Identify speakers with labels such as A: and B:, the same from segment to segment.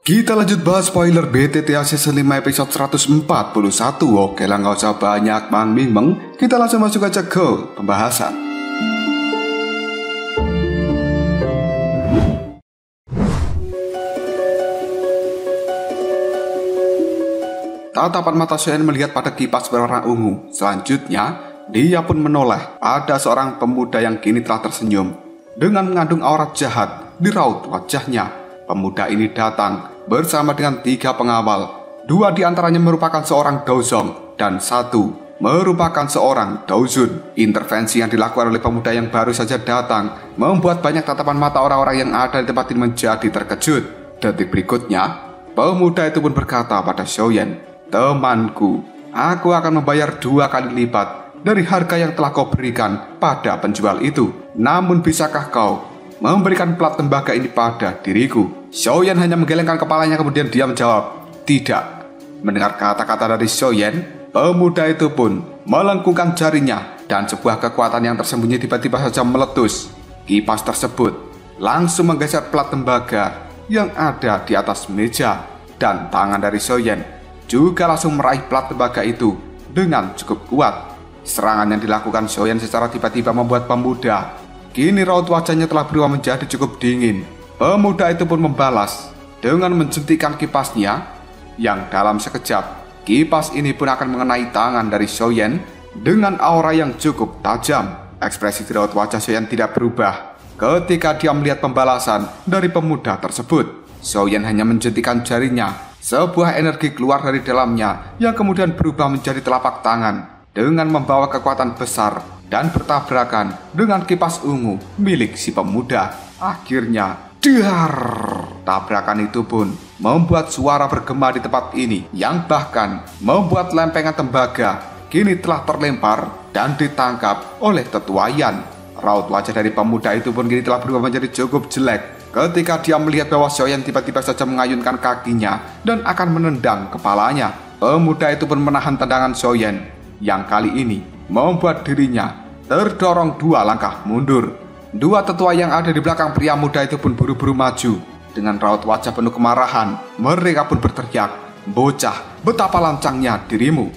A: Kita lanjut bahas spoiler BTTA Season 5 episode 141. Oke lah, gak usah banyak meng. Kita langsung masuk aja ke pembahasan. Tatapan mata Soyeon melihat pada kipas berwarna ungu. Selanjutnya, dia pun menoleh. Ada seorang pemuda yang kini telah tersenyum dengan mengandung aura jahat di raut wajahnya. Pemuda ini datang bersama dengan 3 pengawal. 2 diantaranya merupakan seorang Dozong dan 1 merupakan seorang Dozun. Intervensi yang dilakukan oleh pemuda yang baru saja datang membuat banyak tatapan mata orang-orang yang ada di tempat ini menjadi terkejut. Detik berikutnya, pemuda itu pun berkata pada Soyeon, "Temanku, aku akan membayar 2 kali lipat dari harga yang telah kau berikan pada penjual itu. Namun bisakah kau memberikan plat tembaga ini pada diriku?" Soyeon hanya menggelengkan kepalanya, kemudian dia menjawab, "Tidak." Mendengar kata-kata dari Soyeon, pemuda itu pun melengkungkan jarinya dan sebuah kekuatan yang tersembunyi tiba-tiba saja meletus. Kipas tersebut langsung menggeser plat tembaga yang ada di atas meja, dan tangan dari Soyeon juga langsung meraih plat tembaga itu dengan cukup kuat. Serangan yang dilakukan Soyeon secara tiba-tiba membuat pemuda kini raut wajahnya telah berubah menjadi cukup dingin. Pemuda itu pun membalas dengan menjentikan kipasnya, yang dalam sekejap kipas ini pun akan mengenai tangan dari Soyeon dengan aura yang cukup tajam. Ekspresi di raut wajah Soyeon tidak berubah ketika dia melihat pembalasan dari pemuda tersebut. Soyeon hanya menjentikan jarinya, sebuah energi keluar dari dalamnya yang kemudian berubah menjadi telapak tangan dengan membawa kekuatan besar dan bertabrakan dengan kipas ungu milik si pemuda. Akhirnya, dar! Tabrakan itu pun membuat suara bergema di tempat ini, yang bahkan membuat lempengan tembaga kini telah terlempar dan ditangkap oleh tetuayan. Raut wajah dari pemuda itu pun kini telah berubah menjadi cukup jelek ketika dia melihat bahwa Soyeon tiba-tiba saja mengayunkan kakinya dan akan menendang kepalanya. Pemuda itu pun menahan tendangan Soyeon yang kali ini membuat dirinya terdorong 2 langkah mundur. 2 tetua yang ada di belakang pria muda itu pun buru-buru maju. Dengan raut wajah penuh kemarahan, mereka pun berteriak, "Bocah, betapa lancangnya dirimu."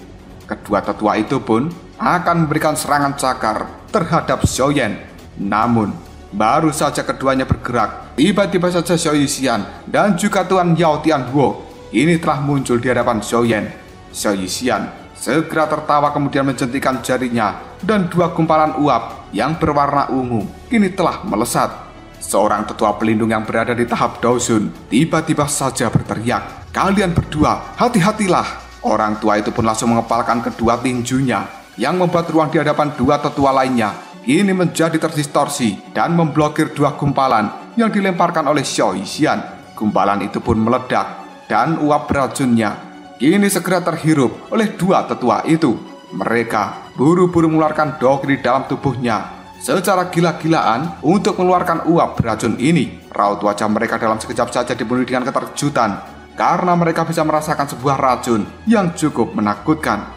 A: Kedua tetua itu pun akan memberikan serangan cakar terhadap Soyeon. Namun, baru saja keduanya bergerak, tiba-tiba saja Soyeon dan juga Tuan Yao Tianhuo ini telah muncul di hadapan Soyeon. Soyeon segera tertawa kemudian menjentikan jarinya, dan 2 gumpalan uap yang berwarna ungu kini telah melesat. Seorang tetua pelindung yang berada di tahap Dozun tiba-tiba saja berteriak, "Kalian berdua, hati-hatilah!" Orang tua itu pun langsung mengepalkan kedua tinjunya, yang membuat ruang di hadapan 2 tetua lainnya kini menjadi terdistorsi dan memblokir 2 gumpalan yang dilemparkan oleh Soyeon. Gumpalan itu pun meledak dan uap beracunnya kini segera terhirup oleh 2 tetua itu. Mereka buru-buru mengeluarkan doki di dalam tubuhnya secara gila-gilaan untuk mengeluarkan uap beracun ini. Raut wajah mereka dalam sekejap saja dipenuhi dengan keterkejutan karena mereka bisa merasakan sebuah racun yang cukup menakutkan.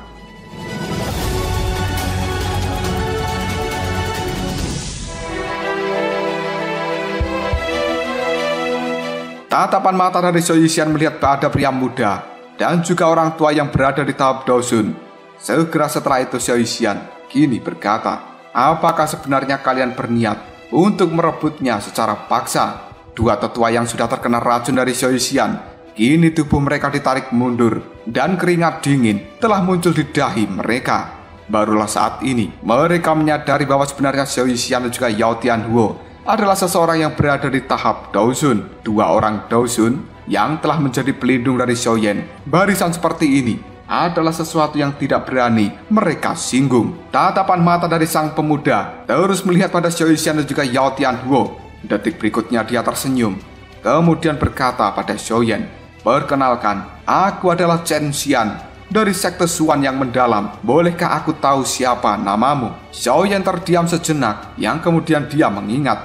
A: Tatapan mata dari Soyeon melihat pada pria muda dan juga orang tua yang berada di tahap Dozun. Segera setelah itu Soyeon kini berkata, "Apakah sebenarnya kalian berniat untuk merebutnya secara paksa?" 2 tetua yang sudah terkena racun dari Soyeon, kini tubuh mereka ditarik mundur dan keringat dingin telah muncul di dahi mereka. Barulah saat ini mereka menyadari bahwa sebenarnya Soyeon dan juga Yao Tianhuo adalah seseorang yang berada di tahap Dozun. 2 orang Dozun yang telah menjadi pelindung dari Soyeon. Barisan seperti ini adalah sesuatu yang tidak berani mereka singgung. Tatapan mata dari sang pemuda terus melihat pada Soyeon dan juga Yao Tianhuo. Detik berikutnya dia tersenyum, kemudian berkata pada Soyeon, "Perkenalkan, aku adalah Chen Xian dari sekte Suan yang mendalam. Bolehkah aku tahu siapa namamu?" Soyeon terdiam sejenak, yang kemudian dia mengingat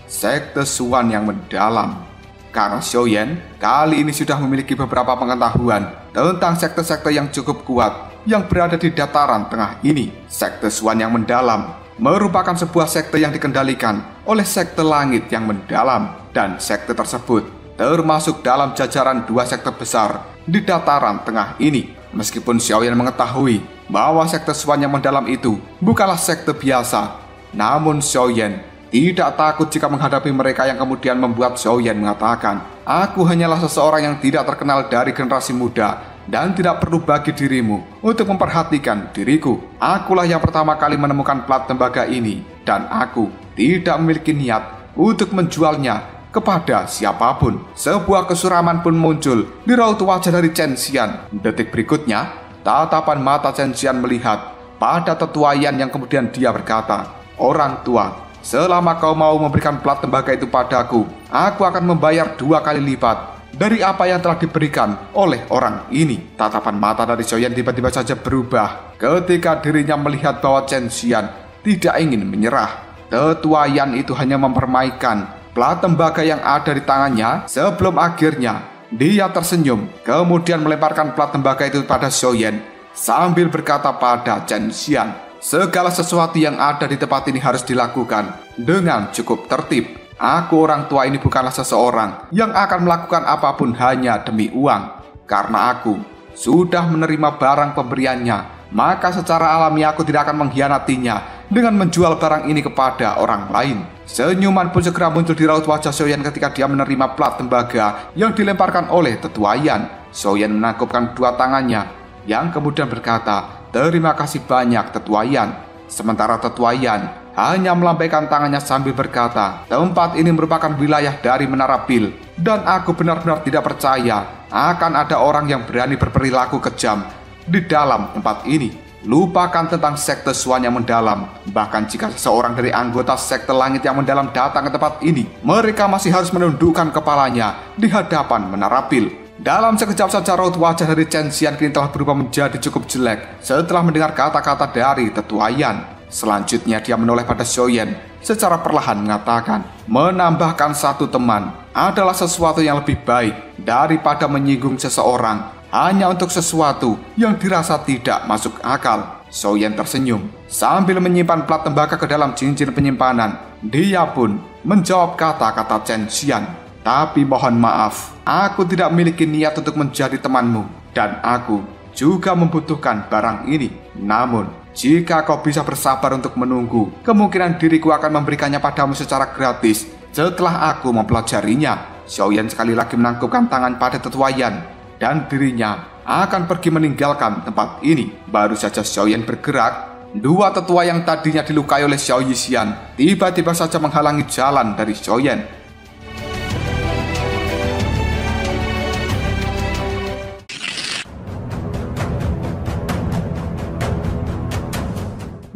A: sekte Suan yang mendalam. Karena Soyeon kali ini sudah memiliki beberapa pengetahuan tentang sekte-sekte yang cukup kuat yang berada di dataran tengah ini. Sekte Suan yang mendalam merupakan sebuah sekte yang dikendalikan oleh sekte langit yang mendalam, dan sekte tersebut termasuk dalam jajaran dua sekte besar di dataran tengah ini. Meskipun Xiaoyan mengetahui bahwa sekte Xuan yang mendalam itu bukanlah sekte biasa, namun Xiaoyan tidak takut jika menghadapi mereka yang kemudian membuat Xiaoyan mengatakan, "Aku hanyalah seseorang yang tidak terkenal dari generasi muda dan tidak perlu bagi dirimu untuk memperhatikan diriku. Akulah yang pertama kali menemukan plat tembaga ini dan aku tidak memiliki niat untuk menjualnya kepada siapapun." Sebuah kesuraman pun muncul di raut wajah dari Chen Xian. Detik berikutnya, tatapan mata Chen Xian melihat pada tetua Yan yang kemudian dia berkata, "Orang tua, selama kau mau memberikan plat tembaga itu padaku, aku akan membayar 2 kali lipat dari apa yang telah diberikan oleh orang ini." Tatapan mata dari Xiaoyan tiba-tiba saja berubah ketika dirinya melihat bahwa Chen Xian tidak ingin menyerah. Tetua Yan itu hanya mempermainkan plat tembaga yang ada di tangannya sebelum akhirnya dia tersenyum, kemudian melemparkan plat tembaga itu pada Xiaoyan sambil berkata pada Chen Xian, "Segala sesuatu yang ada di tempat ini harus dilakukan dengan cukup tertib. Aku orang tua ini bukanlah seseorang yang akan melakukan apapun hanya demi uang. Karena aku sudah menerima barang pemberiannya, maka secara alami aku tidak akan mengkhianatinya dengan menjual barang ini kepada orang lain." Senyuman pun segera muncul di raut wajah Xiaoyan ketika dia menerima plat tembaga yang dilemparkan oleh tetua Yan. Xiaoyan menangkupkan dua tangannya yang kemudian berkata, "Terima kasih banyak tetua Yan." Sementara tetua Yan hanya melambaikan tangannya sambil berkata, "Tempat ini merupakan wilayah dari Menara Pil dan aku benar-benar tidak percaya akan ada orang yang berani berperilaku kejam di dalam tempat ini. Lupakan tentang sekte Xuan yang mendalam. Bahkan jika seseorang dari anggota sekte langit yang mendalam datang ke tempat ini, mereka masih harus menundukkan kepalanya di hadapan Menara Pil." Dalam sekejap saja raut wajah dari Chen Xian kini telah berubah menjadi cukup jelek setelah mendengar kata-kata dari tetua Yan. Selanjutnya dia menoleh pada Xiaoyan secara perlahan mengatakan, "Menambahkan satu teman adalah sesuatu yang lebih baik daripada menyinggung seseorang hanya untuk sesuatu yang dirasa tidak masuk akal." Xiaoyan tersenyum sambil menyimpan plat tembaga ke dalam cincin penyimpanan. Dia pun menjawab kata-kata Chen Xian, "Tapi mohon maaf, aku tidak memiliki niat untuk menjadi temanmu dan aku juga membutuhkan barang ini. Namun, jika kau bisa bersabar untuk menunggu, kemungkinan diriku akan memberikannya padamu secara gratis setelah aku mempelajarinya." Xiaoyan sekali lagi menangkupkan tangan pada tetua Yan dan dirinya akan pergi meninggalkan tempat ini. Baru saja Xiaoyan bergerak, dua tetua yang tadinya dilukai oleh Xiao Yixian tiba-tiba saja menghalangi jalan dari Xiaoyan.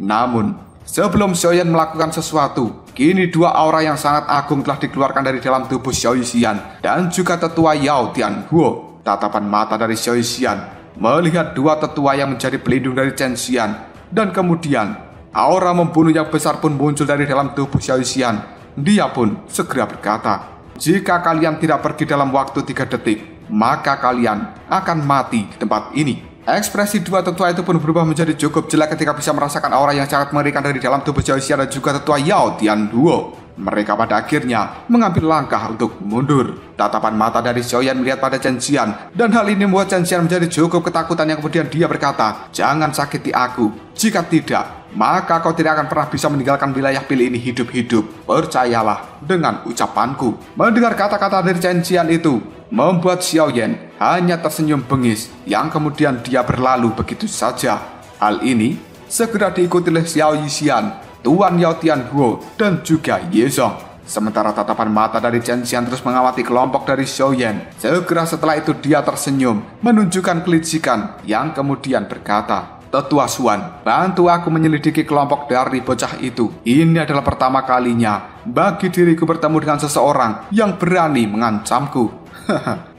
A: Namun, sebelum Xiaoyan melakukan sesuatu, kini dua aura yang sangat agung telah dikeluarkan dari dalam tubuh Xiao Yixian dan juga tetua Yao Tianhuo. Tatapan mata dari Xiao Yixian melihat dua tetua yang menjadi pelindung dari Chen Xian, dan kemudian aura membunuh yang besar pun muncul dari dalam tubuh Xiao Yixian. Dia pun segera berkata, "Jika kalian tidak pergi dalam waktu 3 detik, maka kalian akan mati di tempat ini." Ekspresi dua tetua itu pun berubah menjadi cukup jelek ketika bisa merasakan aura yang sangat mengerikan dari dalam tubuh Xiao Yixian dan juga tetua Yao Tianhuo. Mereka pada akhirnya mengambil langkah untuk mundur. Tatapan mata dari Xiaoyan melihat pada Chen Xian, dan hal ini membuat Chen Xian menjadi cukup ketakutan yang kemudian dia berkata, "Jangan sakiti aku. Jika tidak, maka kau tidak akan pernah bisa meninggalkan wilayah Pil ini hidup-hidup. Percayalah dengan ucapanku." Mendengar kata-kata dari Chen Xian itu membuat Xiaoyan hanya tersenyum bengis yang kemudian dia berlalu begitu saja. Hal ini segera diikuti oleh Xiao Yixian, Tuan Yao Tianhuo, dan juga Ye Zong. Sementara tatapan mata dari Chen Xian terus mengawati kelompok dari Xiaoyan. Segera setelah itu dia tersenyum menunjukkan kelicikan yang kemudian berkata, "Tetua Xuan, bantu aku menyelidiki kelompok dari bocah itu. Ini adalah pertama kalinya bagi diriku bertemu dengan seseorang yang berani mengancamku."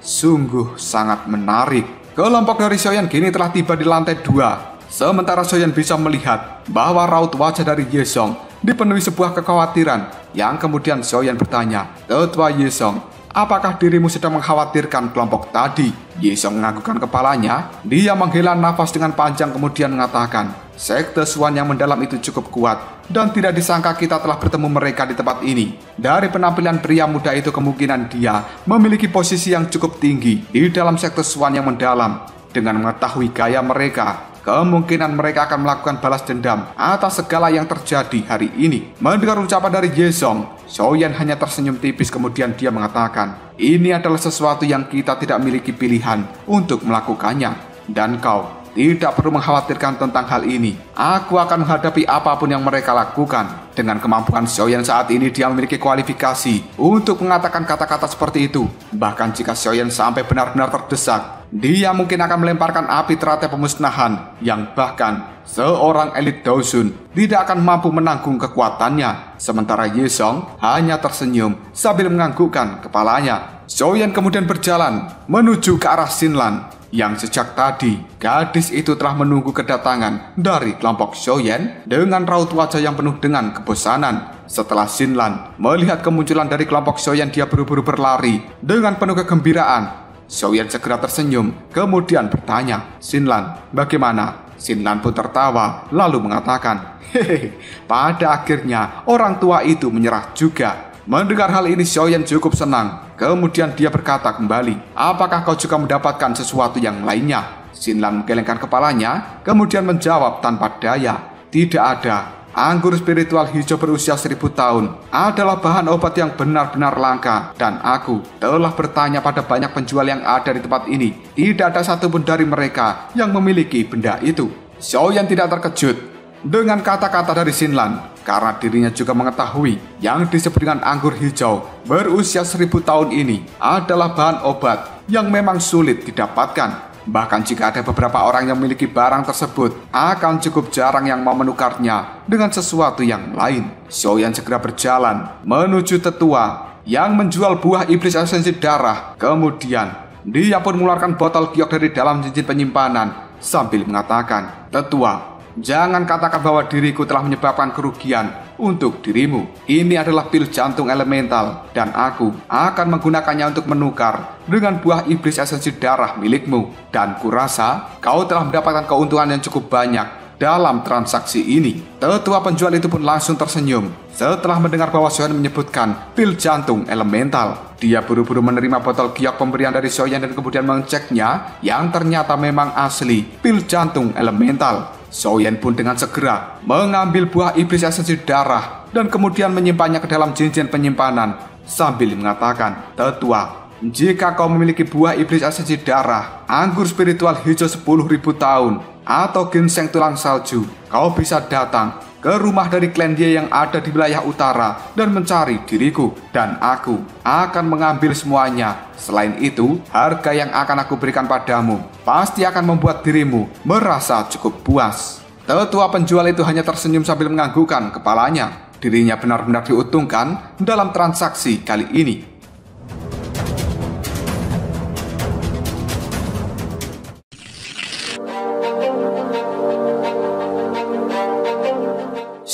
A: Sungguh sangat menarik. Kelompok dari Xiaoyan kini telah tiba di lantai 2. Sementara Xiaoyan bisa melihat bahwa raut wajah dari Ye Zong dipenuhi sebuah kekhawatiran yang kemudian Xiaoyan bertanya, "Tetua Ye Zong, apakah dirimu sedang mengkhawatirkan kelompok tadi?" Ye Zong menganggukkan kepalanya. Dia menghela nafas dengan panjang kemudian mengatakan, sekte Swan yang mendalam itu cukup kuat, dan tidak disangka kita telah bertemu mereka di tempat ini. Dari penampilan pria muda itu, kemungkinan dia memiliki posisi yang cukup tinggi di dalam sekte Swan yang mendalam. Dengan mengetahui gaya mereka, kemungkinan mereka akan melakukan balas dendam atas segala yang terjadi hari ini. Mendengar ucapan dari Yezong, Xiaoyan hanya tersenyum tipis, kemudian dia mengatakan, ini adalah sesuatu yang kita tidak memiliki pilihan untuk melakukannya, dan kau tidak perlu mengkhawatirkan tentang hal ini. Aku akan menghadapi apapun yang mereka lakukan. Dengan kemampuan Xiaoyan saat ini, dia memiliki kualifikasi untuk mengatakan kata-kata seperti itu. Bahkan jika Xiaoyan sampai benar-benar terdesak, dia mungkin akan melemparkan api teratai pemusnahan yang bahkan seorang elit Daosun tidak akan mampu menanggung kekuatannya. Sementara Yezong hanya tersenyum sambil menganggukkan kepalanya. Xiaoyan kemudian berjalan menuju ke arah Xinlan, yang sejak tadi gadis itu telah menunggu kedatangan dari kelompok Xiaoyan dengan raut wajah yang penuh dengan kebosanan. Setelah Xinlan melihat kemunculan dari kelompok Xiaoyan, dia buru-buru berlari dengan penuh kegembiraan. Xiaoyan segera tersenyum, kemudian bertanya, Xinlan, bagaimana? Xinlan pun tertawa, lalu mengatakan, hehehe, pada akhirnya orang tua itu menyerah juga. Mendengar hal ini, Xiaoyan cukup senang. Kemudian dia berkata kembali, apakah kau juga mendapatkan sesuatu yang lainnya? Xinlan menggelengkan kepalanya, kemudian menjawab tanpa daya, tidak ada. Anggur spiritual hijau berusia 1000 tahun adalah bahan obat yang benar-benar langka, dan aku telah bertanya pada banyak penjual yang ada di tempat ini. Tidak ada satupun dari mereka yang memiliki benda itu. Xiaoyan tidak terkejut dengan kata-kata dari Xinlan, karena dirinya juga mengetahui yang disebut dengan anggur hijau berusia 1000 tahun ini adalah bahan obat yang memang sulit didapatkan. Bahkan jika ada beberapa orang yang memiliki barang tersebut, akan cukup jarang yang mau menukarnya dengan sesuatu yang lain. Xiaoyan segera berjalan menuju tetua yang menjual buah iblis esensi darah. Kemudian dia pun mengeluarkan botol giok dari dalam cincin penyimpanan sambil mengatakan, tetua, jangan katakan bahwa diriku telah menyebabkan kerugian untuk dirimu. Ini adalah pil jantung elemental, dan aku akan menggunakannya untuk menukar dengan buah iblis esensi darah milikmu. Dan kurasa kau telah mendapatkan keuntungan yang cukup banyak dalam transaksi ini. Tetua penjual itu pun langsung tersenyum setelah mendengar bahwa Xiaoyan menyebutkan pil jantung elemental. Dia buru-buru menerima botol giok pemberian dari Xiaoyan dan kemudian mengeceknya, yang ternyata memang asli pil jantung elemental. Xiaoyan pun dengan segera mengambil buah iblis esensi darah dan kemudian menyimpannya ke dalam cincin penyimpanan sambil mengatakan, tetua, jika kau memiliki buah iblis esensi darah, anggur spiritual hijau 10.000 tahun, atau ginseng tulang salju, kau bisa datang ke rumah dari klan Ye yang ada di wilayah utara dan mencari diriku, dan aku akan mengambil semuanya. Selain itu, harga yang akan aku berikan padamu pasti akan membuat dirimu merasa cukup puas. Tetua penjual itu hanya tersenyum sambil menganggukkan kepalanya. Dirinya benar-benar diuntungkan dalam transaksi kali ini.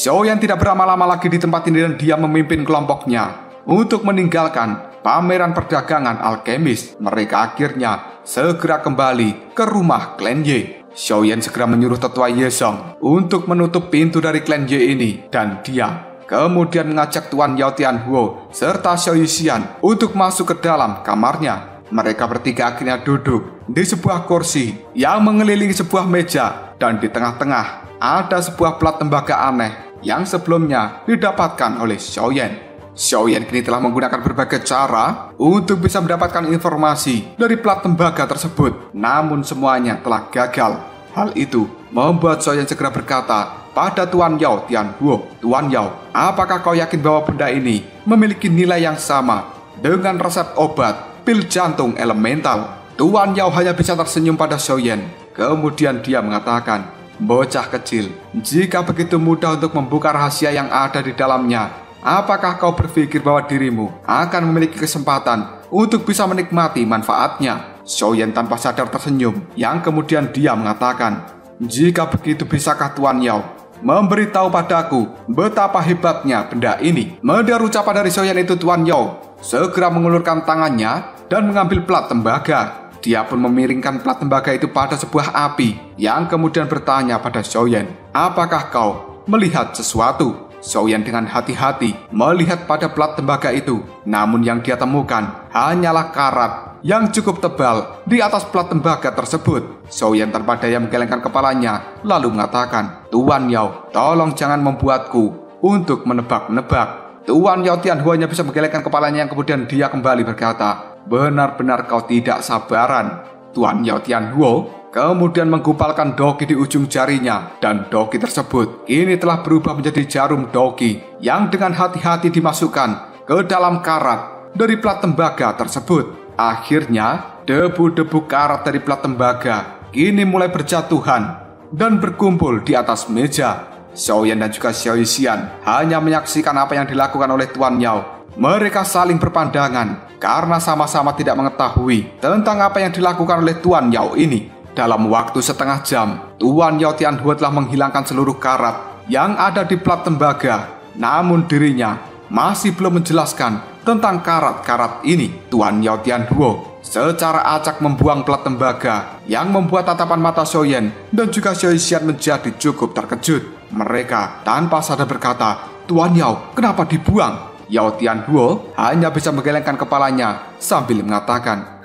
A: Xiaoyan tidak berlama-lama lagi di tempat ini dan dia memimpin kelompoknya untuk meninggalkan pameran perdagangan alkemis. Mereka akhirnya segera kembali ke rumah klan Ye. Xiaoyan segera menyuruh tetua Yezong untuk menutup pintu dari klan Ye ini, dan dia kemudian mengajak Tuan Yao Tianhuo serta Xiao Yixian untuk masuk ke dalam kamarnya. Mereka bertiga akhirnya duduk di sebuah kursi yang mengelilingi sebuah meja, dan di tengah-tengah ada sebuah plat tembaga aneh yang sebelumnya didapatkan oleh Xiaoyan. Xiaoyan kini telah menggunakan berbagai cara untuk bisa mendapatkan informasi dari plat tembaga tersebut, namun semuanya telah gagal. Hal itu membuat Xiaoyan segera berkata pada Tuan Yao Tianhuo, Tuan Yao, apakah kau yakin bahwa benda ini memiliki nilai yang sama dengan resep obat pil jantung elemental? Tuan Yao hanya bisa tersenyum pada Xiaoyan. Kemudian dia mengatakan, bocah kecil, jika begitu mudah untuk membuka rahasia yang ada di dalamnya, apakah kau berpikir bahwa dirimu akan memiliki kesempatan untuk bisa menikmati manfaatnya? Xiaoyan tanpa sadar tersenyum, yang kemudian dia mengatakan, jika begitu bisakah Tuan Yao memberitahu padaku betapa hebatnya benda ini? Mendengar ucapan dari Xiaoyan itu, Tuan Yao segera mengulurkan tangannya dan mengambil plat tembaga. Dia pun memiringkan plat tembaga itu pada sebuah api, yang kemudian bertanya pada Xiaoyan, "Apakah kau melihat sesuatu?" Xiaoyan dengan hati-hati melihat pada plat tembaga itu, namun yang dia temukan hanyalah karat yang cukup tebal di atas plat tembaga tersebut. Xiaoyan tanpa daya menggelengkan kepalanya, lalu mengatakan, "Tuan Yao, tolong jangan membuatku untuk menebak-nebak." Tuan Yao Tianhuo hanya bisa menggelengkan kepalanya, yang kemudian dia kembali berkata, "Benar-benar kau tidak sabaran." Tuan Yao Tianhuo kemudian menggumpalkan doki di ujung jarinya, dan doki tersebut kini telah berubah menjadi jarum doki yang dengan hati-hati dimasukkan ke dalam karat dari plat tembaga tersebut. Akhirnya, debu-debu karat dari plat tembaga kini mulai berjatuhan dan berkumpul di atas meja. Xiaoyan dan juga Xiao Yixian hanya menyaksikan apa yang dilakukan oleh Tuan Yao. Mereka saling berpandangan karena sama-sama tidak mengetahui tentang apa yang dilakukan oleh Tuan Yao ini. Dalam waktu setengah jam, Tuan Yao Tianhuo telah menghilangkan seluruh karat yang ada di plat tembaga. Namun dirinya masih belum menjelaskan tentang karat-karat ini. Tuan Yao Tianhuo secara acak membuang plat tembaga, yang membuat tatapan mata Xiaoyan dan juga Xiao Yixian menjadi cukup terkejut. Mereka tanpa sadar berkata, "Tuan Yao, kenapa dibuang?" Yao Tianhuo hanya bisa menggelengkan kepalanya sambil mengatakan,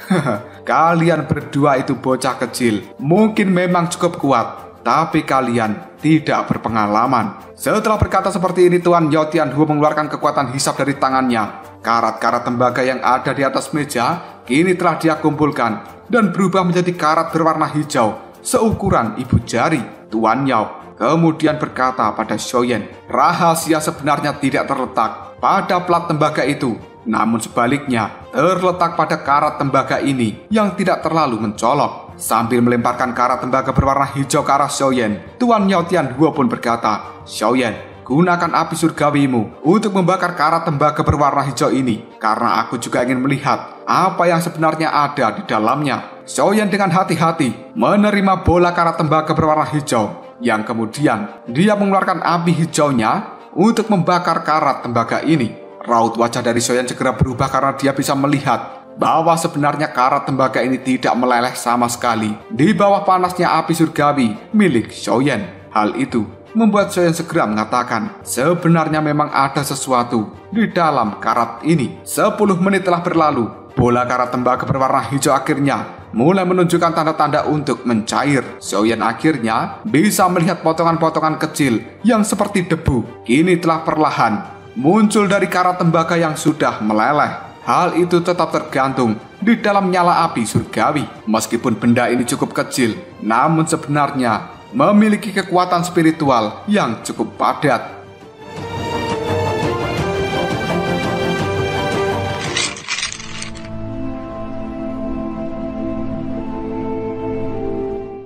A: "Kalian berdua itu bocah kecil, mungkin memang cukup kuat, tapi kalian tidak berpengalaman." Setelah berkata seperti ini, Tuan Yao Tianhuo mengeluarkan kekuatan hisap dari tangannya. Karat-karat tembaga yang ada di atas meja kini telah dia kumpulkan dan berubah menjadi karat berwarna hijau seukuran ibu jari. Tuan Yao kemudian berkata pada Xiaoyan, "Rahasia sebenarnya tidak terletak pada plat tembaga itu, namun sebaliknya terletak pada karat tembaga ini yang tidak terlalu mencolok." Sambil melemparkan karat tembaga berwarna hijau ke arah Xiaoyan, Tuan Yao Tianhuo pun berkata, "Xiaoyan, gunakan api surgawimu untuk membakar karat tembaga berwarna hijau ini, karena aku juga ingin melihat apa yang sebenarnya ada di dalamnya." Xiaoyan dengan hati-hati menerima bola karat tembaga berwarna hijau, yang kemudian dia mengeluarkan api hijaunya untuk membakar karat tembaga ini. Raut wajah dari Xiaoyan segera berubah karena dia bisa melihat bahwa sebenarnya karat tembaga ini tidak meleleh sama sekali di bawah panasnya api surgawi milik Xiaoyan. Hal itu membuat Xiaoyan segera mengatakan, sebenarnya memang ada sesuatu di dalam karat ini. 10 menit telah berlalu, bola karat tembaga berwarna hijau akhirnya mulai menunjukkan tanda-tanda untuk mencair. Xiaoyan akhirnya bisa melihat potongan-potongan kecil yang seperti debu kini telah perlahan muncul dari karat tembaga yang sudah meleleh. Hal itu tetap tergantung di dalam nyala api surgawi. Meskipun benda ini cukup kecil, namun sebenarnya memiliki kekuatan spiritual yang cukup padat.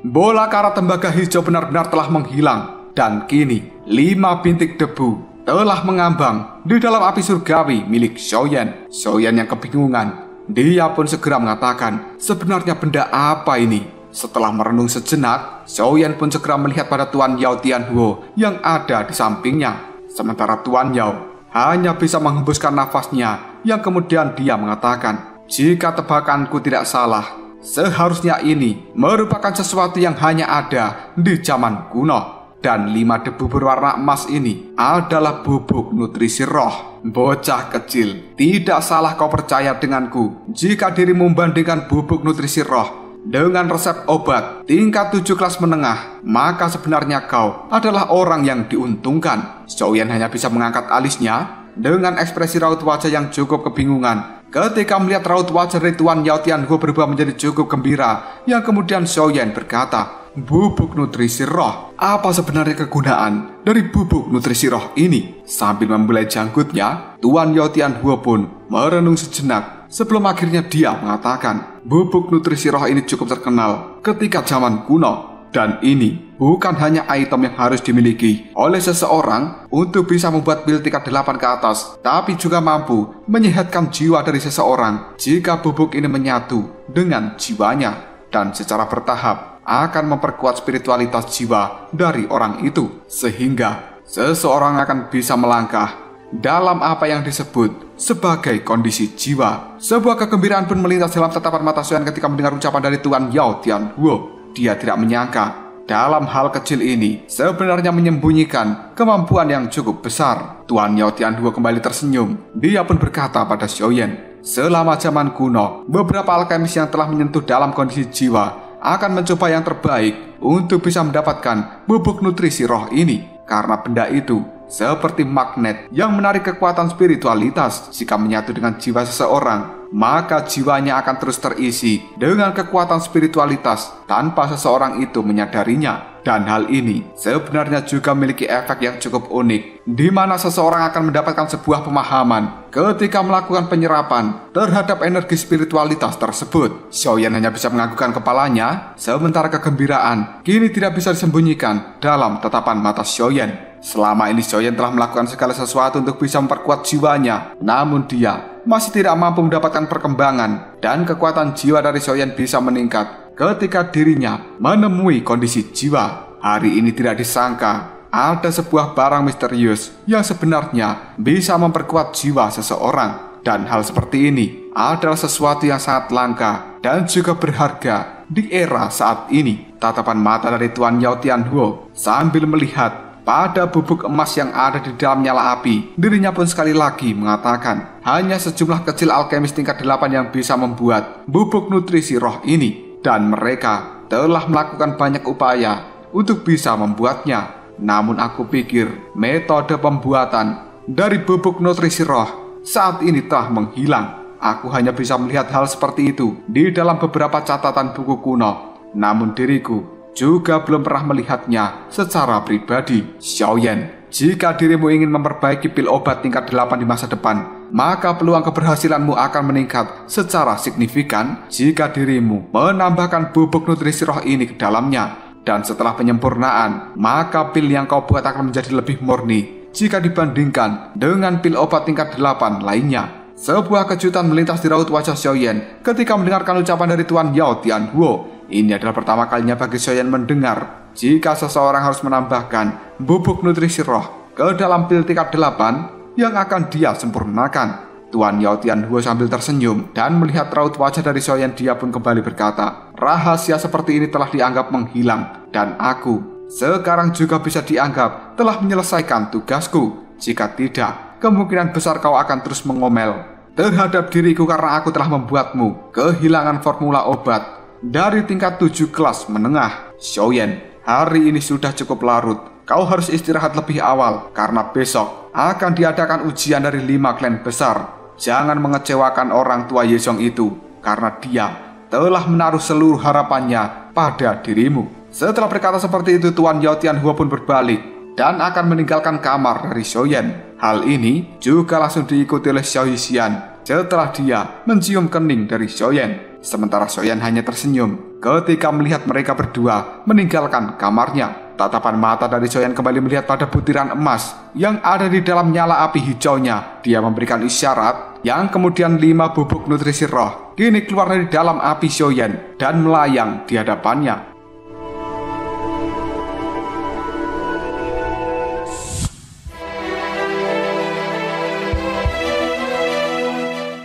A: Bola karat tembaga hijau benar-benar telah menghilang, dan kini 5 bintik debu telah mengambang di dalam api surgawi milik Xiaoyan. Xiaoyan yang kebingungan, dia pun segera mengatakan, sebenarnya benda apa ini? Setelah merenung sejenak, Xiaoyan pun segera melihat pada Tuan Yao Tianhuo yang ada di sampingnya. Sementara Tuan Yao hanya bisa menghembuskan nafasnya, yang kemudian dia mengatakan, jika tebakanku tidak salah, seharusnya ini merupakan sesuatu yang hanya ada di zaman kuno. Dan 5 debu berwarna emas ini adalah bubuk nutrisi roh. Bocah kecil, tidak salah kau percaya denganku jika dirimu membandingkan bubuk nutrisi roh dengan resep obat tingkat 7 kelas menengah, maka sebenarnya kau adalah orang yang diuntungkan. Xiaoyan hanya bisa mengangkat alisnya dengan ekspresi raut wajah yang cukup kebingungan. Ketika melihat raut wajah dari Tuan Yao Tianhuo berubah menjadi cukup gembira, yang kemudian Xiaoyan berkata, bubuk nutrisi roh. Apa sebenarnya kegunaan dari bubuk nutrisi roh ini? Sambil membelai janggutnya, Tuan Yao Tianhuo pun merenung sejenak sebelum akhirnya dia mengatakan, bubuk nutrisi roh ini cukup terkenal ketika zaman kuno. Dan ini bukan hanya item yang harus dimiliki oleh seseorang untuk bisa membuat build tingkat 8 ke atas, tapi juga mampu menyehatkan jiwa dari seseorang jika bubuk ini menyatu dengan jiwanya, dan secara bertahap akan memperkuat spiritualitas jiwa dari orang itu, sehingga seseorang akan bisa melangkah dalam apa yang disebut sebagai kondisi jiwa. Sebuah kegembiraan pun melintas dalam tatapan mata Xiaoyan ketika mendengar ucapan dari Tuan Yao Tianhuo. Dia tidak menyangka dalam hal kecil ini sebenarnya menyembunyikan kemampuan yang cukup besar. Tuan Yao Tianhuo kembali tersenyum. Dia pun berkata pada Xiaoyan, selama zaman kuno, beberapa alkemis yang telah menyentuh dalam kondisi jiwa akan mencoba yang terbaik untuk bisa mendapatkan bubuk nutrisi roh ini. Karena benda itu seperti magnet yang menarik kekuatan spiritualitas. Jika menyatu dengan jiwa seseorang, maka jiwanya akan terus terisi dengan kekuatan spiritualitas tanpa seseorang itu menyadarinya. Dan hal ini sebenarnya juga memiliki efek yang cukup unik, di mana seseorang akan mendapatkan sebuah pemahaman ketika melakukan penyerapan terhadap energi spiritualitas tersebut. Xiaoyan hanya bisa menganggukkan kepalanya, sementara kegembiraan kini tidak bisa disembunyikan dalam tatapan mata Xiaoyan. Selama ini Xiaoyan telah melakukan segala sesuatu untuk bisa memperkuat jiwanya, namun dia masih tidak mampu mendapatkan perkembangan, dan kekuatan jiwa dari Xiaoyan bisa meningkat ketika dirinya menemui kondisi jiwa. Hari ini tidak disangka ada sebuah barang misterius yang sebenarnya bisa memperkuat jiwa seseorang. Dan hal seperti ini adalah sesuatu yang sangat langka dan juga berharga di era saat ini. Tatapan mata dari Tuan Yao Tianhuo sambil melihat pada bubuk emas yang ada di dalam nyala api, dirinya pun sekali lagi mengatakan, hanya sejumlah kecil alkemis tingkat 8 yang bisa membuat bubuk nutrisi roh ini, dan mereka telah melakukan banyak upaya untuk bisa membuatnya. Namun aku pikir metode pembuatan dari bubuk nutrisi roh saat ini telah menghilang. Aku hanya bisa melihat hal seperti itu di dalam beberapa catatan buku kuno, namun diriku juga belum pernah melihatnya secara pribadi. Xiaoyan, jika dirimu ingin memperbaiki pil obat tingkat 8 di masa depan, maka peluang keberhasilanmu akan meningkat secara signifikan jika dirimu menambahkan bubuk nutrisi roh ini ke dalamnya. Dan setelah penyempurnaan, maka pil yang kau buat akan menjadi lebih murni jika dibandingkan dengan pil obat tingkat 8 lainnya. Sebuah kejutan melintas di raut wajah Xiaoyan ketika mendengarkan ucapan dari Tuan Yao Tianhuo. Ini adalah pertama kalinya bagi Xiaoyan mendengar jika seseorang harus menambahkan bubuk nutrisi roh ke dalam pil tingkat 8 yang akan dia sempurnakan. Tuan Yao Tianhuo sambil tersenyum dan melihat raut wajah dari Xiaoyan, dia pun kembali berkata, rahasia seperti ini telah dianggap menghilang, dan aku sekarang juga bisa dianggap telah menyelesaikan tugasku. Jika tidak, kemungkinan besar kau akan terus mengomel terhadap diriku karena aku telah membuatmu kehilangan formula obat dari tingkat 7 kelas menengah. Xiaoyan, hari ini sudah cukup larut. Kau harus istirahat lebih awal karena besok akan diadakan ujian dari 5 klan besar. Jangan mengecewakan orang tua Yezong itu karena dia telah menaruh seluruh harapannya pada dirimu. Setelah berkata seperti itu, Tuan Yao Tianhuo pun berbalik dan akan meninggalkan kamar dari Xiaoyan. Hal ini juga langsung diikuti oleh Xiao Yixian setelah dia mencium kening dari Xiaoyan. Sementara Xiaoyan hanya tersenyum ketika melihat mereka berdua meninggalkan kamarnya. Tatapan mata dari Xiaoyan kembali melihat pada butiran emas yang ada di dalam nyala api hijaunya. Dia memberikan isyarat yang kemudian 5 bubuk nutrisi roh kini keluar dari dalam api Xiaoyan dan melayang di hadapannya.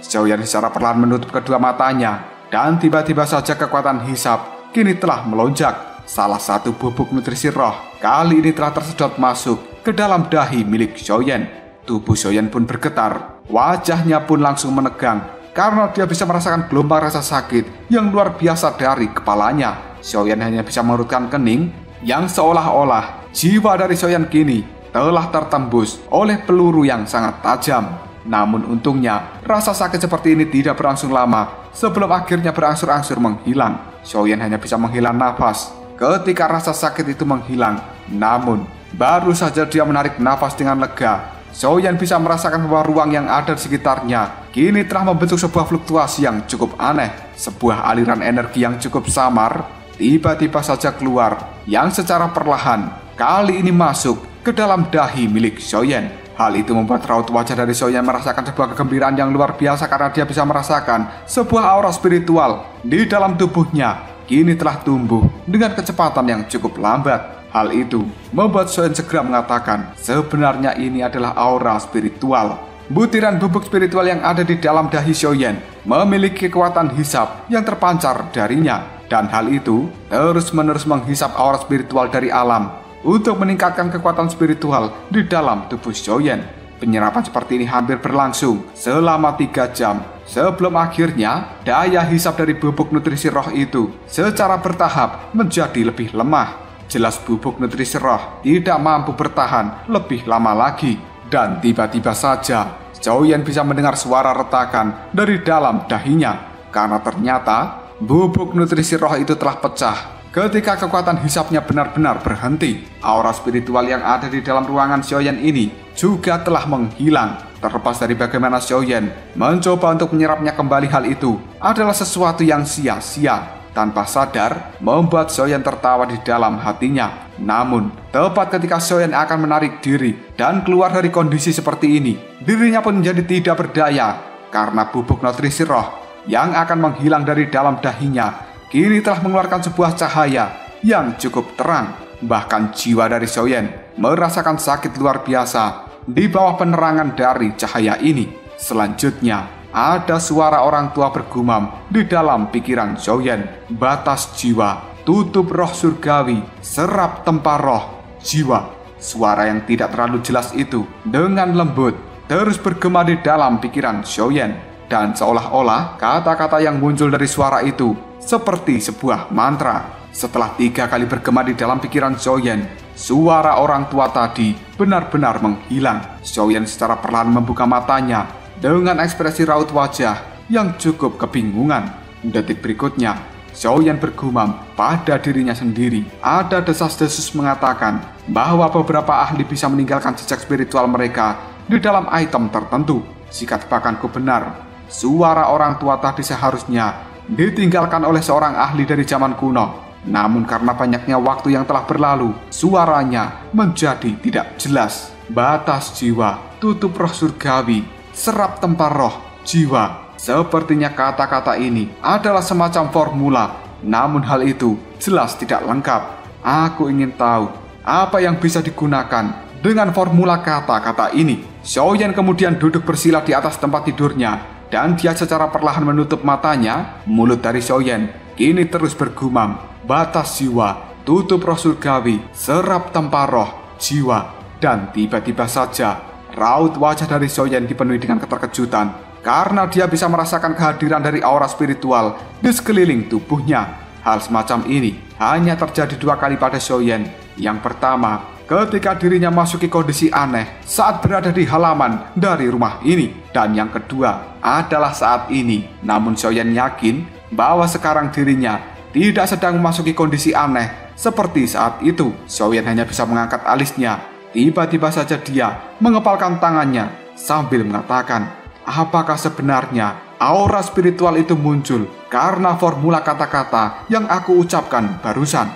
A: Xiaoyan secara perlahan menutup kedua matanya, dan tiba-tiba saja kekuatan hisab kini telah melonjak. Salah satu bubuk nutrisi roh kali ini telah tersedot masuk ke dalam dahi milik Xiaoyan. Tubuh Xiaoyan pun bergetar, wajahnya pun langsung menegang karena dia bisa merasakan gelombang rasa sakit yang luar biasa dari kepalanya. Xiaoyan hanya bisa mengerutkan kening yang seolah-olah jiwa dari Xiaoyan kini telah tertembus oleh peluru yang sangat tajam. Namun untungnya, rasa sakit seperti ini tidak berlangsung lama sebelum akhirnya berangsur-angsur menghilang. Xiaoyan hanya bisa menghela nafas ketika rasa sakit itu menghilang. Namun, baru saja dia menarik nafas dengan lega, Xiaoyan bisa merasakan bahwa ruang yang ada di sekitarnya kini telah membentuk sebuah fluktuasi yang cukup aneh. Sebuah aliran energi yang cukup samar tiba-tiba saja keluar, yang secara perlahan kali ini masuk ke dalam dahi milik Xiaoyan. Hal itu membuat raut wajah dari Xiaoyan merasakan sebuah kegembiraan yang luar biasa karena dia bisa merasakan sebuah aura spiritual di dalam tubuhnya kini telah tumbuh dengan kecepatan yang cukup lambat. Hal itu membuat Xiaoyan segera mengatakan, sebenarnya ini adalah aura spiritual. butiran bubuk spiritual yang ada di dalam dahi Xiaoyan memiliki kekuatan hisap yang terpancar darinya, dan hal itu terus-menerus menghisap aura spiritual dari alam untuk meningkatkan kekuatan spiritual di dalam tubuh Xiaoyan. Penyerapan seperti ini hampir berlangsung selama 3 jam sebelum akhirnya daya hisap dari bubuk nutrisi roh itu secara bertahap menjadi lebih lemah. Jelas bubuk nutrisi roh tidak mampu bertahan lebih lama lagi, dan tiba-tiba saja Xiaoyan bisa mendengar suara retakan dari dalam dahinya karena ternyata bubuk nutrisi roh itu telah pecah. Ketika kekuatan hisapnya benar-benar berhenti, aura spiritual yang ada di dalam ruangan Xiaoyan ini juga telah menghilang. Terlepas dari bagaimana Xiaoyan mencoba untuk menyerapnya kembali, hal itu adalah sesuatu yang sia-sia. Tanpa sadar, membuat Xiaoyan tertawa di dalam hatinya. Namun, tepat ketika Xiaoyan akan menarik diri dan keluar dari kondisi seperti ini, dirinya pun menjadi tidak berdaya karena bubuk nutrisi roh yang akan menghilang dari dalam dahinya kini telah mengeluarkan sebuah cahaya yang cukup terang. Bahkan jiwa dari Xiaoyan merasakan sakit luar biasa di bawah penerangan dari cahaya ini. Selanjutnya, ada suara orang tua bergumam di dalam pikiran Xiaoyan. Batas jiwa, tutup roh surgawi, serap tempar roh jiwa. Suara yang tidak terlalu jelas itu dengan lembut terus bergema di dalam pikiran Xiaoyan, dan seolah-olah kata-kata yang muncul dari suara itu seperti sebuah mantra. Setelah 3 kali bergema di dalam pikiran Xiaoyan, suara orang tua tadi benar-benar menghilang. Xiaoyan secara perlahan membuka matanya dengan ekspresi raut wajah yang cukup kebingungan. Detik berikutnya, Xiaoyan bergumam pada dirinya sendiri. Ada desas-desus mengatakan bahwa beberapa ahli bisa meninggalkan jejak spiritual mereka di dalam item tertentu. Jika tebakanku benar, suara orang tua tadi seharusnya ditinggalkan oleh seorang ahli dari zaman kuno. Namun karena banyaknya waktu yang telah berlalu, suaranya menjadi tidak jelas. Batas jiwa, tutup roh surgawi, serap tempar roh jiwa. Sepertinya kata-kata ini adalah semacam formula, namun hal itu jelas tidak lengkap. Aku ingin tahu apa yang bisa digunakan dengan formula kata-kata ini. Xiaoyan kemudian duduk bersila di atas tempat tidurnya, dan dia secara perlahan menutup matanya. Mulut dari Xiaoyan kini terus bergumam, batas jiwa, tutup roh surgawi, serap tempar roh jiwa. Dan tiba-tiba saja raut wajah dari Xiaoyan dipenuhi dengan keterkejutan karena dia bisa merasakan kehadiran dari aura spiritual di sekeliling tubuhnya. Hal semacam ini hanya terjadi 2 kali pada Xiaoyan. Yang pertama, ketika dirinya masuki kondisi aneh saat berada di halaman dari rumah ini, dan yang kedua adalah saat ini. Namun Xiaoyan yakin bahwa sekarang dirinya tidak sedang memasuki kondisi aneh seperti saat itu. Xiaoyan hanya bisa mengangkat alisnya. Tiba-tiba saja dia mengepalkan tangannya sambil mengatakan, apakah sebenarnya aura spiritual itu muncul karena formula kata-kata yang aku ucapkan barusan?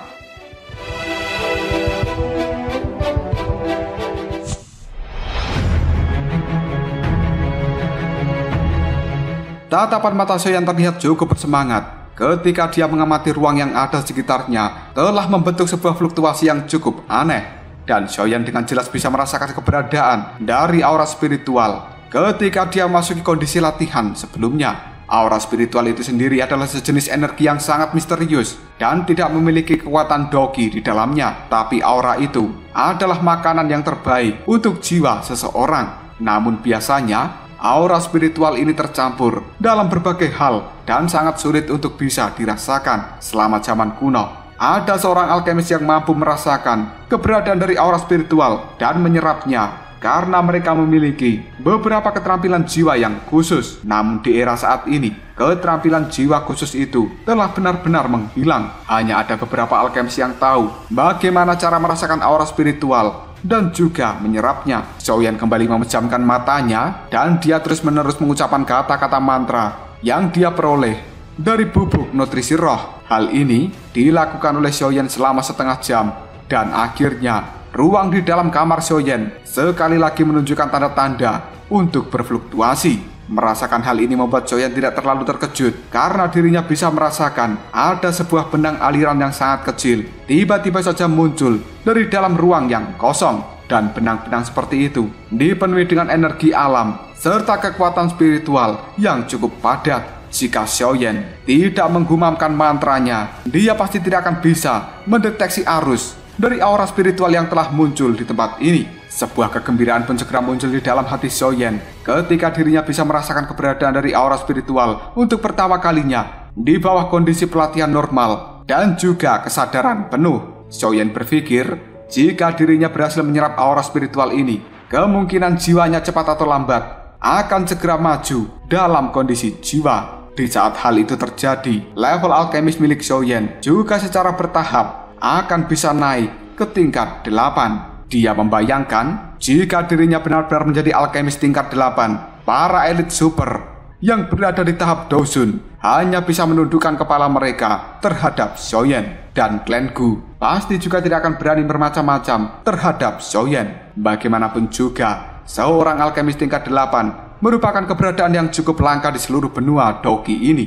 A: Tatapan mata Xiaoyan terlihat cukup bersemangat ketika dia mengamati ruang yang ada sekitarnya telah membentuk sebuah fluktuasi yang cukup aneh. Dan Xiaoyan dengan jelas bisa merasakan keberadaan dari aura spiritual ketika dia memasuki kondisi latihan sebelumnya. Aura spiritual itu sendiri adalah sejenis energi yang sangat misterius dan tidak memiliki kekuatan doki di dalamnya. Tapi aura itu adalah makanan yang terbaik untuk jiwa seseorang. Namun biasanya aura spiritual ini tercampur dalam berbagai hal dan sangat sulit untuk bisa dirasakan. Selama zaman kuno, ada seorang alkemis yang mampu merasakan keberadaan dari aura spiritual dan menyerapnya karena mereka memiliki beberapa keterampilan jiwa yang khusus. Namun di era saat ini, keterampilan jiwa khusus itu telah benar-benar menghilang. Hanya ada beberapa alkemis yang tahu bagaimana cara merasakan aura spiritual dan juga menyerapnya. Xiaoyan kembali memejamkan matanya dan dia terus-menerus mengucapkan kata-kata mantra yang dia peroleh dari bubuk nutrisi roh. Hal ini dilakukan oleh Xiaoyan selama setengah jam, dan akhirnya ruang di dalam kamar Xiaoyan sekali lagi menunjukkan tanda-tanda untuk berfluktuasi. Merasakan hal ini membuat Xiaoyan tidak terlalu terkejut karena dirinya bisa merasakan ada sebuah benang aliran yang sangat kecil tiba-tiba saja muncul dari dalam ruang yang kosong. dan benang-benang seperti itu dipenuhi dengan energi alam serta kekuatan spiritual yang cukup padat. Jika Xiaoyan tidak menggumamkan mantranya, dia pasti tidak akan bisa mendeteksi arus dari aura spiritual yang telah muncul di tempat ini. Sebuah kegembiraan pun segera muncul di dalam hati Xiaoyan ketika dirinya bisa merasakan keberadaan dari aura spiritual untuk pertama kalinya di bawah kondisi pelatihan normal dan juga kesadaran penuh. Xiaoyan berpikir jika dirinya berhasil menyerap aura spiritual ini, kemungkinan jiwanya cepat atau lambat akan segera maju dalam kondisi jiwa. Di saat hal itu terjadi, level alkemis milik Xiaoyan juga secara bertahap akan bisa naik ke tingkat 8. Dia membayangkan jika dirinya benar-benar menjadi alkemis tingkat 8, para elit super yang berada di tahap Dosun hanya bisa menundukkan kepala mereka terhadap Xiaoyan, dan klan Gu pasti juga tidak akan berani bermacam-macam terhadap Xiaoyan. Bagaimanapun juga, seorang alkemis tingkat 8 merupakan keberadaan yang cukup langka di seluruh benua Doki ini.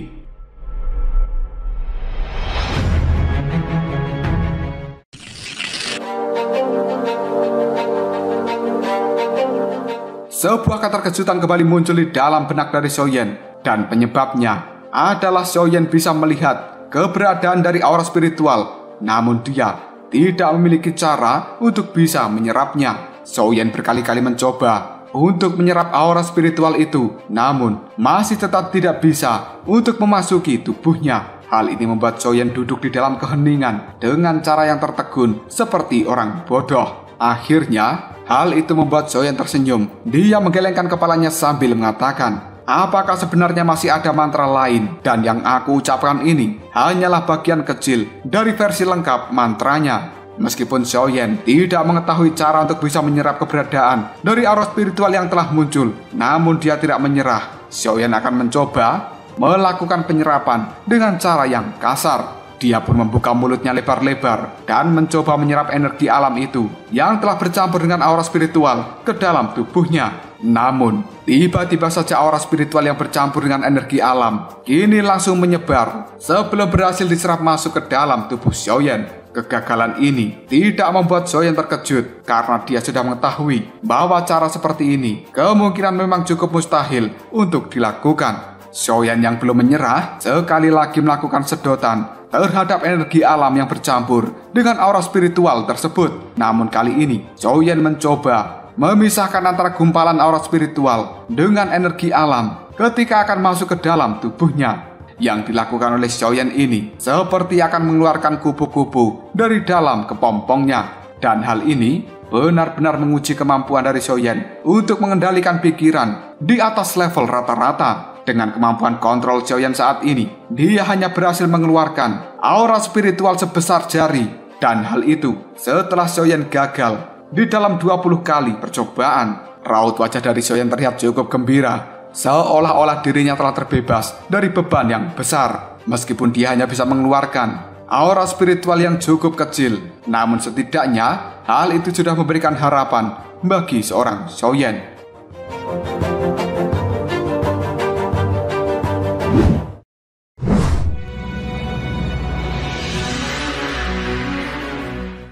A: Sebuah keterkejutan kembali muncul di dalam benak dari Xiaoyan, dan penyebabnya adalah Xiaoyan bisa melihat keberadaan dari aura spiritual, namun dia tidak memiliki cara untuk bisa menyerapnya. Xiaoyan berkali-kali mencoba untuk menyerap aura spiritual itu, namun masih tetap tidak bisa untuk memasuki tubuhnya. Hal ini membuat Xiaoyan duduk di dalam keheningan dengan cara yang tertegun seperti orang bodoh. Akhirnya, hal itu membuat Xiaoyan tersenyum. Dia menggelengkan kepalanya sambil mengatakan, apakah sebenarnya masih ada mantra lain? Dan yang aku ucapkan ini hanyalah bagian kecil dari versi lengkap mantranya. Meskipun Xiaoyan tidak mengetahui cara untuk bisa menyerap keberadaan dari aura spiritual yang telah muncul, namun dia tidak menyerah. Xiaoyan akan mencoba melakukan penyerapan dengan cara yang kasar. Dia pun membuka mulutnya lebar-lebar dan mencoba menyerap energi alam itu yang telah bercampur dengan aura spiritual ke dalam tubuhnya. Namun, tiba-tiba saja aura spiritual yang bercampur dengan energi alam kini langsung menyebar sebelum berhasil diserap masuk ke dalam tubuh Xiaoyan. Kegagalan ini tidak membuat Xiaoyan terkejut karena dia sudah mengetahui bahwa cara seperti ini kemungkinan memang cukup mustahil untuk dilakukan. Xiaoyan yang belum menyerah sekali lagi melakukan sedotan terhadap energi alam yang bercampur dengan aura spiritual tersebut. Namun kali ini Xiaoyan mencoba memisahkan antara gumpalan aura spiritual dengan energi alam ketika akan masuk ke dalam tubuhnya. Yang dilakukan oleh Xiaoyan ini seperti akan mengeluarkan kupu-kupu dari dalam kepompongnya, dan hal ini benar-benar menguji kemampuan dari Xiaoyan untuk mengendalikan pikiran di atas level rata-rata. Dengan kemampuan kontrol Xiaoyan saat ini, dia hanya berhasil mengeluarkan aura spiritual sebesar jari, dan hal itu setelah Xiaoyan gagal di dalam 20 kali percobaan. Raut wajah dari Xiaoyan terlihat cukup gembira, seolah-olah dirinya telah terbebas dari beban yang besar. Meskipun dia hanya bisa mengeluarkan aura spiritual yang cukup kecil, namun setidaknya hal itu sudah memberikan harapan bagi seorang Xiaoyan.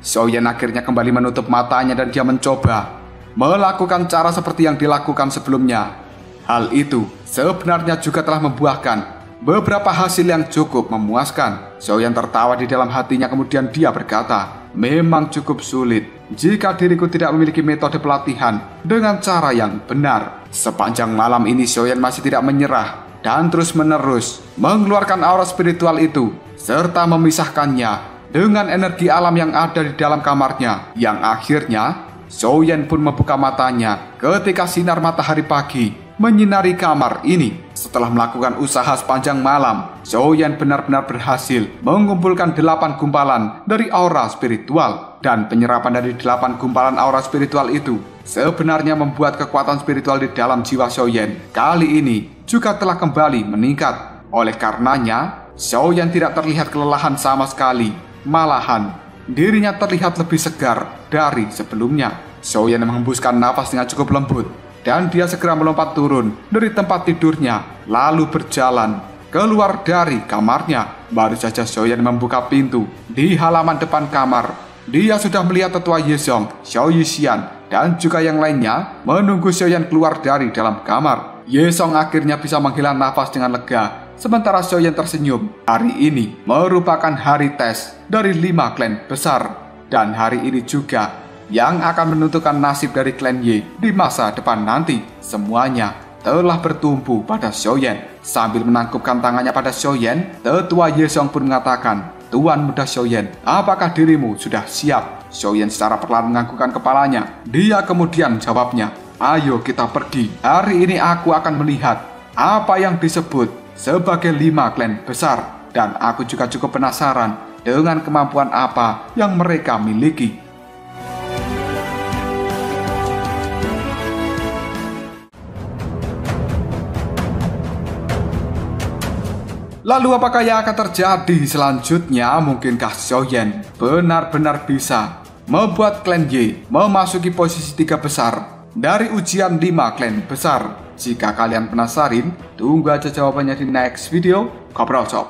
A: Xiaoyan akhirnya kembali menutup matanya dan dia mencoba melakukan cara seperti yang dilakukan sebelumnya. Hal itu sebenarnya juga telah membuahkan beberapa hasil yang cukup memuaskan. Xiaoyan tertawa di dalam hatinya, kemudian dia berkata, memang cukup sulit jika diriku tidak memiliki metode pelatihan dengan cara yang benar. Sepanjang malam ini Xiaoyan masih tidak menyerah dan terus-menerus mengeluarkan aura spiritual itu serta memisahkannya dengan energi alam yang ada di dalam kamarnya, yang akhirnya Xiaoyan pun membuka matanya ketika sinar matahari pagi menyinari kamar ini. Setelah melakukan usaha sepanjang malam, Xiaoyan benar-benar berhasil mengumpulkan 8 gumpalan dari aura spiritual, dan penyerapan dari 8 gumpalan aura spiritual itu sebenarnya membuat kekuatan spiritual di dalam jiwa Xiaoyan kali ini juga telah kembali meningkat. Oleh karenanya, Xiaoyan tidak terlihat kelelahan sama sekali. Malahan, dirinya terlihat lebih segar dari sebelumnya. Xiaoyan menghembuskan nafas dengan cukup lembut, dan dia segera melompat turun dari tempat tidurnya, lalu berjalan keluar dari kamarnya. Baru saja Xiaoyan membuka pintu di halaman depan kamar, dia sudah melihat tetua Yezong, Xiao Yixian, dan juga yang lainnya menunggu Xiaoyan keluar dari dalam kamar. Ye Song akhirnya bisa menghela nafas dengan lega, sementara Xiaoyan tersenyum. Hari ini merupakan hari tes dari 5 klan besar, dan hari ini juga yang akan menentukan nasib dari klan Ye di masa depan nanti. Semuanya telah bertumpu pada Xiaoyan. Sambil menangkupkan tangannya pada Xiaoyan, tetua Ye Song pun mengatakan, "Tuan muda Xiaoyan, apakah dirimu sudah siap?" Xiaoyan secara perlahan menganggukkan kepalanya. Dia kemudian jawabnya, "Ayo kita pergi. Hari ini aku akan melihat apa yang disebut sebagai 5 klan besar. Dan aku juga cukup penasaran dengan kemampuan apa yang mereka miliki." Lalu apakah yang akan terjadi selanjutnya? Mungkinkah Xiaoyan benar-benar bisa membuat klan Ye memasuki posisi 3 besar dari ujian 5 klan besar? Jika kalian penasaran, tunggu aja jawabannya di next video. Ngobrol Sob.